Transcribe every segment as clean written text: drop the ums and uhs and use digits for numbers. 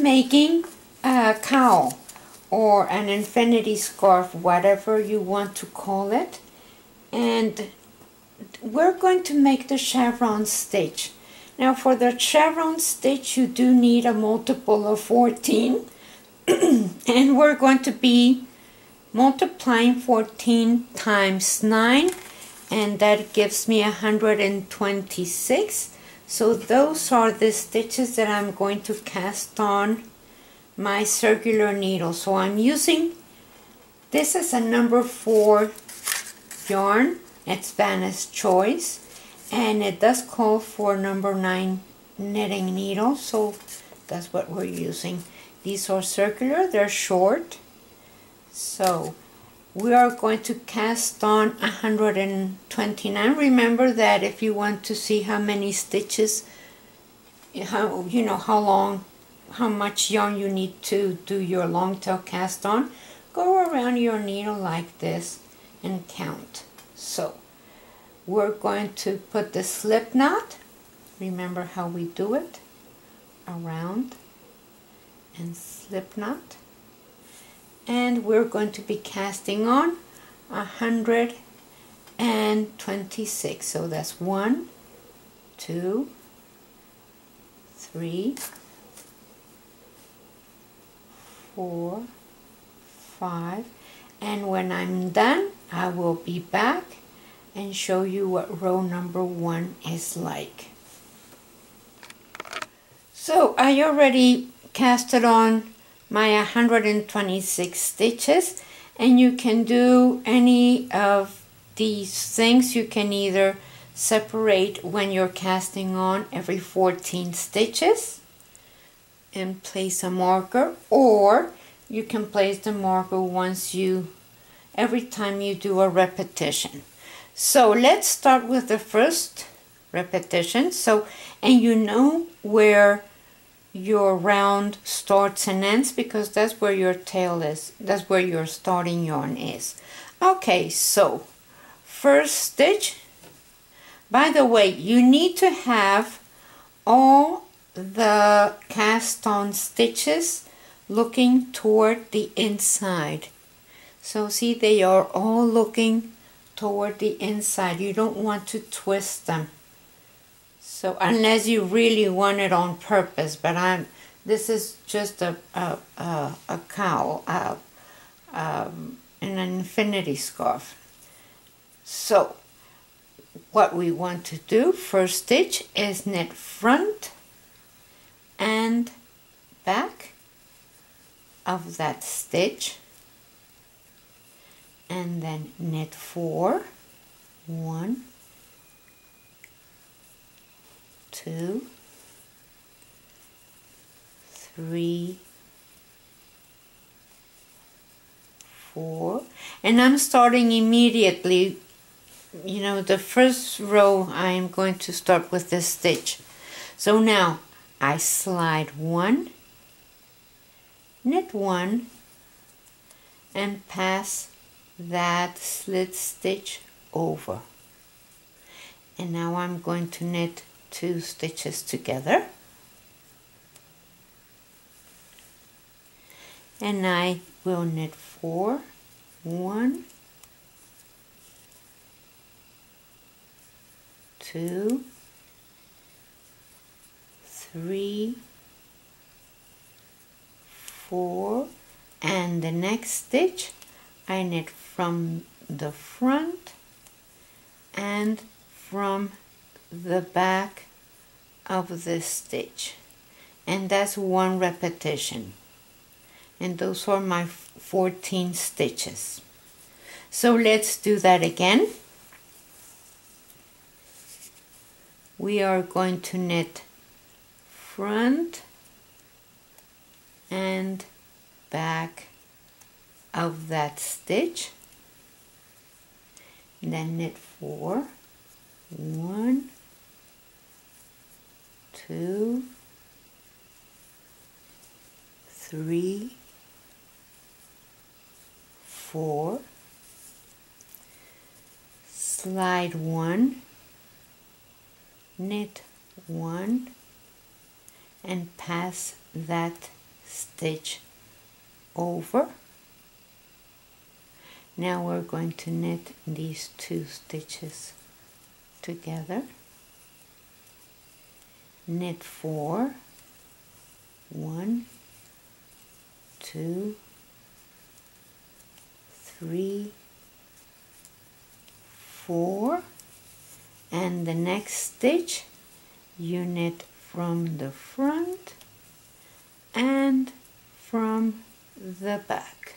making a cowl or an infinity scarf, whatever you want to call it, and we're going to make the chevron stitch. Now for the chevron stitch you do need a multiple of 14 and we're going to be multiplying 14 times 9, and that gives me 126. So those are the stitches that I'm going to cast on my circular needle. So I'm using, this is a number 4 yarn, it's Vanna's Choice, and it does call for number 9 knitting needle, so that's what we're using. These are circular, they're short. So we are going to cast on 129. Remember that if you want to see how many stitches, how much yarn you need to do your long tail cast on, go around your needle like this and count. So we're going to put the slip knot, remember how we do it, around and slip knot, and we're going to be casting on 126. So that's 1, 2, 3, 4, 5, and when I'm done I will be back and show you what row number 1 is like. So I already casted on my 126 stitches, and you can do any of these things. You can either separate when you're casting on every 14 stitches and place a marker, or you can place the marker every time you do a repetition. So let's start with the first repetition. So, and you know where your round starts and ends because that's where your tail is, that's where your starting yarn is. Okay, so first stitch. By the way, you need to have all the cast on stitches looking toward the inside. So see, they are all looking toward the inside. You don't want to twist them. So unless you really want it on purpose, but this is just a cowl, an infinity scarf. So what we want to do, first stitch, is knit front and back of that stitch, and then knit 4, 1, 2, 3, 4, and I'm starting immediately. You know, the first row I'm going to start with this stitch. So now I slide 1, knit 1, and pass that slid stitch over. And now I'm going to knit 2 stitches together, and I will knit 4, 1, 2, 3, 4, and the next stitch I knit from the front and from the back of this stitch, and that's 1 repetition, and those are my 14 stitches. So let's do that again. We are going to knit front and back of that stitch, and then knit 4, 1, 2, 3, 4, slide 1, knit 1, and pass that stitch over. Now we're going to knit these 2 stitches together. Knit 4, 1, 2, 3, 4, and the next stitch you knit from the front and from the back,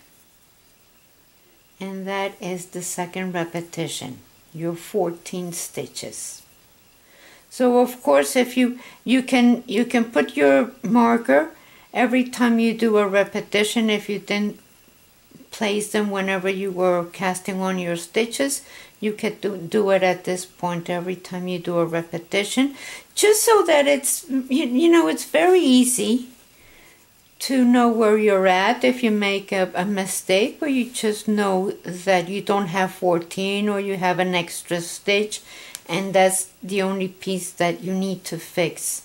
and that is the second repetition, your 14 stitches. So of course, if you can put your marker every time you do a repetition. If you didn't place them whenever you were casting on your stitches, you could do it at this point every time you do a repetition, just so that it's, you know, it's very easy to know where you're at if you make a mistake, or you just know that you don't have 14 or you have an extra stitch, and that's the only piece that you need to fix.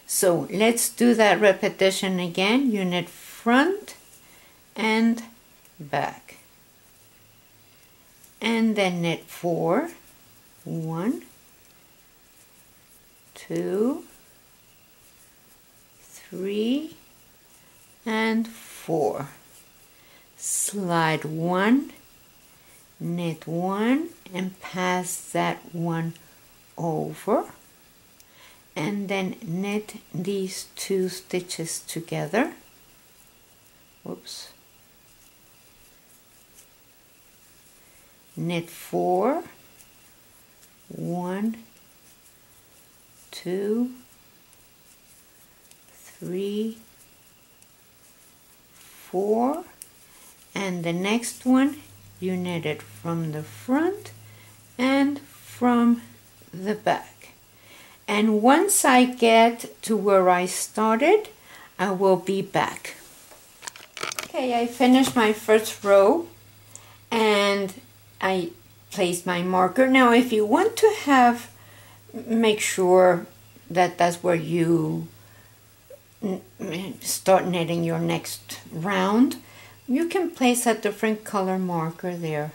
So let's do that repetition again. You knit front and back, and then knit 4, 1, 2, 3, and 4. Slide 1, knit 1, and pass that one over, and then knit these 2 stitches together. Whoops. Knit 4, 1, 2, 3, 4, and the next one you knit it from the front and from the back. And once I get to where I started, I will be back. Okay, I finished my first row and I placed my marker. Now if you want to make sure that that's where you start knitting your next round, you can place a different color marker there,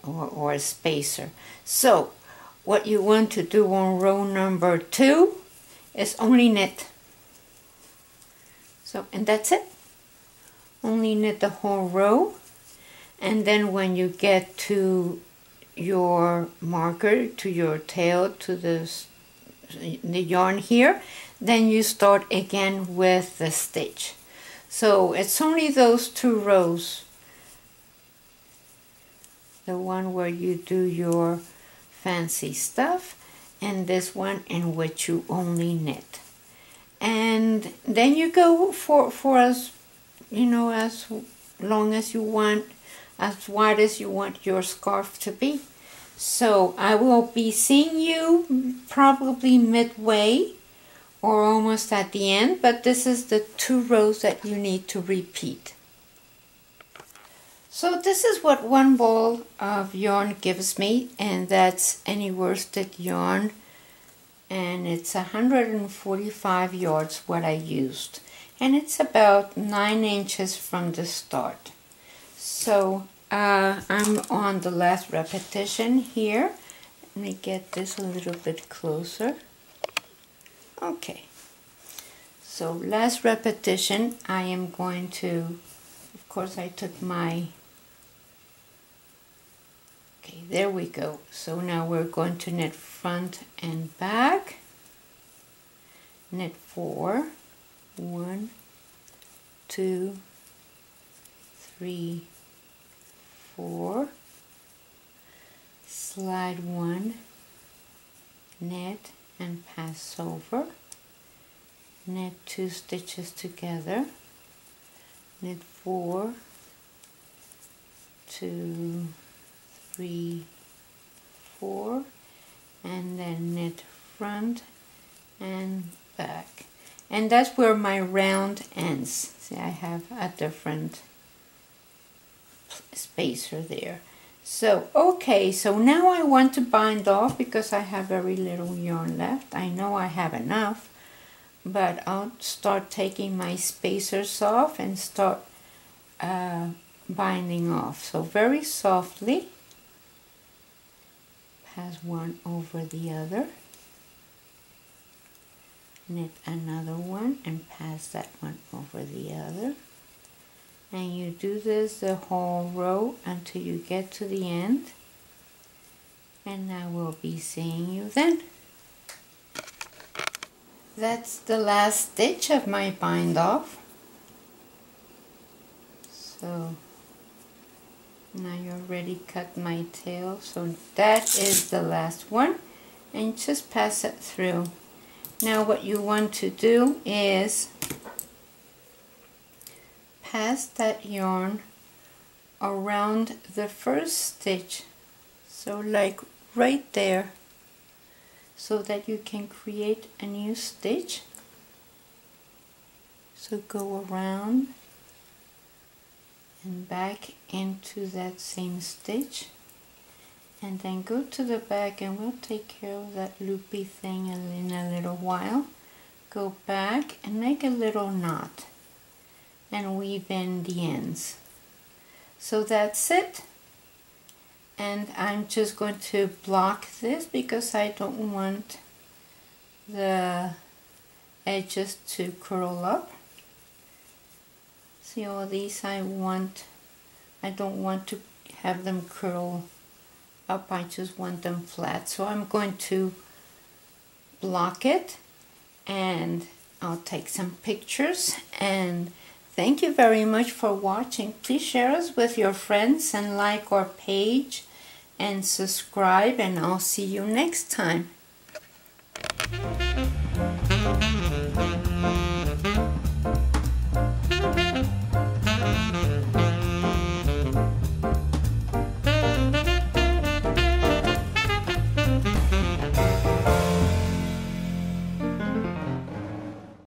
or a spacer. So what you want to do on row number 2 is only knit. So, and that's it. Only knit the whole row, and then when you get to your marker, to your tail, to the yarn here, then you start again with the stitch. So it's only those 2 rows, the one where you do your fancy stuff, and this one in which you only knit. And then you go for as, you know, as long as you want, as wide as you want your scarf to be. So I will be seeing you probably midway or almost at the end, but this is the 2 rows that you need to repeat. So this is what 1 ball of yarn gives me, and that's any worsted yarn, and it's 145 yards what I used, and it's about 9 inches from the start. So I'm on the last repetition here. Let me get this a little bit closer. Okay, so last repetition, I am going to, of course I took my, okay, there we go. So now we're going to knit front and back, knit 4, 1, 2, 3, 4, slide 1, knit and pass over, knit 2 stitches together, knit 4, 2, 3, 4, and then knit front and back. And that's where my round ends. See, I have a different spacer there. So, okay, so now I want to bind off because I have very little yarn left. I know I have enough, but I'll start taking my spacers off and start binding off. So very softly, pass one over the other, knit another one and pass that one over the other, and you do this the whole row until you get to the end, and I will be seeing you then. That's the last stitch of my bind off. So now you already cut my tail, so that is the last one, and just pass it through. Now what you want to do is pass that yarn around the first stitch, so like right there, so that you can create a new stitch. So go around and back into that same stitch, and then go to the back, and we'll take care of that loopy thing in a little while. Go back and make a little knot and weave in the ends. So that's it, and I'm just going to block this because I don't want the edges to curl up. See all these, I don't want to have them curl up, I just want them flat. So I'm going to block it, and I'll take some pictures. And thank you very much for watching. Please share us with your friends and like our page and subscribe, and I'll see you next time.